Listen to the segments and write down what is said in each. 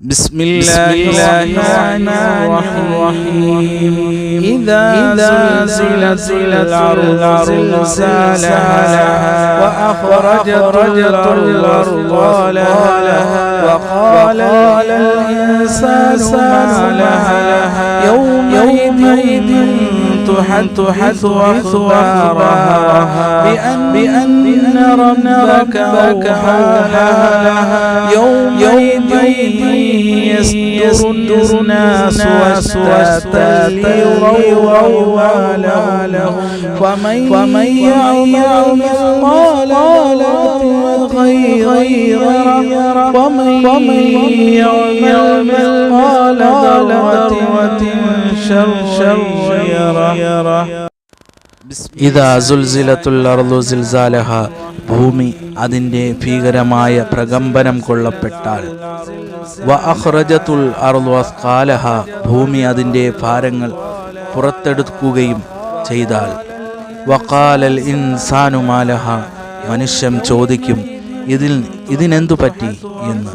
بسم الله الرحمن الرحيم إذا زلزلت الأرض زلزالها وأخرجت الأرض أثقالها وقال الإنسان ما لها يومئذ تحدث أخبارها بأن ربك أوحى لها يومئذ يصدر الناس أشتاتا ليروا أعمالهم فمن يعمل مثقال ذرة خيرا يره ومن يعمل مثقال ذرة شرا يره. ഇദാ സുൽസിലത്തുൽ അർളു സിൽസാലഹ, ഭൂമി അതിൻ്റെ ഭീകരമായ പ്രകമ്പനം കൊള്ളപ്പെട്ടാൽ, വ അഖ്റജത്തുൽ അർളു അസ്ഖാലഹ, ഭൂമി അതിൻ്റെ ഭാരങ്ങൾ പുറത്തെടുക്കുകയും ചെയ്താൽ, വഖാലൽ ഇൻസാനു മാലഹ, മനുഷ്യൻ ചോദിക്കും ഇതിനെന്തു പറ്റി എന്ന്.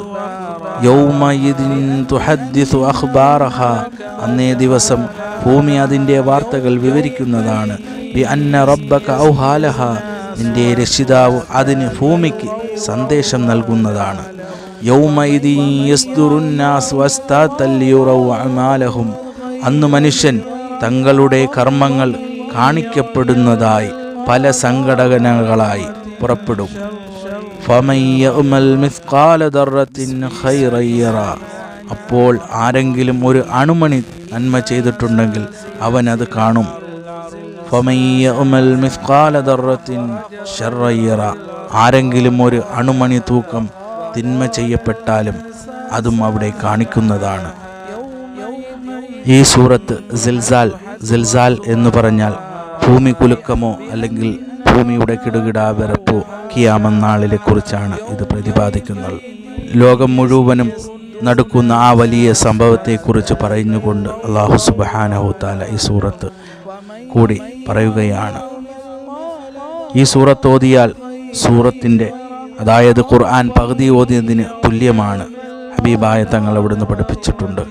യൗമയിദിൻ തുഹദ്ദിസു അഖ്ബാറഹ, അന്നേ ദിവസം ഭൂമി അതിൻ്റെ വാർത്തകൾ വിവരിക്കുന്നതാണ്. ബി അന്ന റബ്ബക ഔഹാലഹ, നിന്റെ രക്ഷിതാവ് അതിന് ഭൂമിക്ക് സന്ദേശം നൽകുന്നതാണ്. യൗമയിദിൻ യസ്ദുറുന്നാസ് വസ്താതൽ ലിയുറൗ അഅമാലഹും, അന്ന് മനുഷ്യൻ തങ്ങളുടെ കർമ്മങ്ങൾ കാണിക്കപ്പെടുന്നതായി പല സംഘടനകളായി പുറപ്പെടും. ഫമൻ യഅമൽ മിസ്ഖാല ദർറത്തിൻ ഖൈറൻ യറ, അപ്പോൾ ആരെങ്കിലും ഒരു അണുമണി നന്മ ചെയ്തിട്ടുണ്ടെങ്കിൽ അവൻ അത് കാണും. ഫമൻ യഅമൽ മിസ്ഖാല ദർറത്തിൻ ശർറൻ യറ, ആരെങ്കിലും ഒരു അണുമണി തൂക്കം തിന്മ ചെയ്യപ്പെട്ടാലും അതും അവിടെ കാണിക്കുന്നതാണ്. ഈ സൂറത്ത് സിൽസാൽ എന്ന് പറഞ്ഞാൽ ഭൂമി കുലുക്കമോ അല്ലെങ്കിൽ ഭൂമിയുടെ കിടുകിടാവിറപ്പോ ഖിയാമത്ത് നാളിനെ കുറിച്ചാണ് ഇത് പ്രതിപാദിക്കുന്നത്. ലോകം മുഴുവനും നടക്കുന്ന ആ വലിയ സംഭവത്തെക്കുറിച്ച് പറഞ്ഞുകൊണ്ട് അല്ലാഹു സുബ്ഹാനഹു തആല ഈ സൂറത്ത് കൂടി പറയുകയാണ്. ഈ സൂറത്ത് ഓതിയാൽ സൂറത്തിൻ്റെ, അതായത് ഖുർആൻ പകുതി ഓതിയതിന് തുല്യമാണ് ഹബീബായ തങ്ങൾ അവിടുന്ന് പഠിപ്പിച്ചിട്ടുണ്ട്.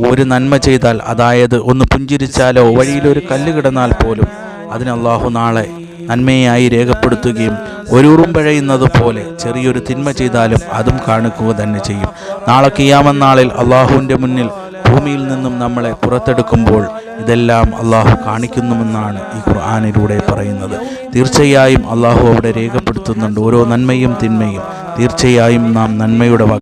ഒരു നന്മ ചെയ്താൽ, അതായത് ഒന്ന് പുഞ്ചിരിച്ചാലോ വഴിയിലൊരു കല്ല് കിടന്നാൽ പോലും അതിന് അല്ലാഹു നാളെ നന്മയായി രേഖപ്പെടുത്തുകയും ഒരു ഉറുമ്പഴയുന്നത് പോലെ ചെറിയൊരു തിന്മ ചെയ്താലും അതും കാണിക്കുക തന്നെ ചെയ്യും. നാളെ ഖിയാമത്ത് നാളിൽ അല്ലാഹുവിൻ്റെ മുന്നിൽ ഭൂമിയിൽ നിന്നും നമ്മളെ പുറത്തെടുക്കുമ്പോൾ ഇതെല്ലാം അല്ലാഹു കാണിക്കുന്നുവെന്നാണ് ഈ ഖുർആനിലൂടെ പറയുന്നത്. തീർച്ചയായും അല്ലാഹു അവിടെ രേഖപ്പെടുത്തുന്നുണ്ട് ഓരോ നന്മയും തിന്മയും. തീർച്ചയായും നാം നന്മയുടെ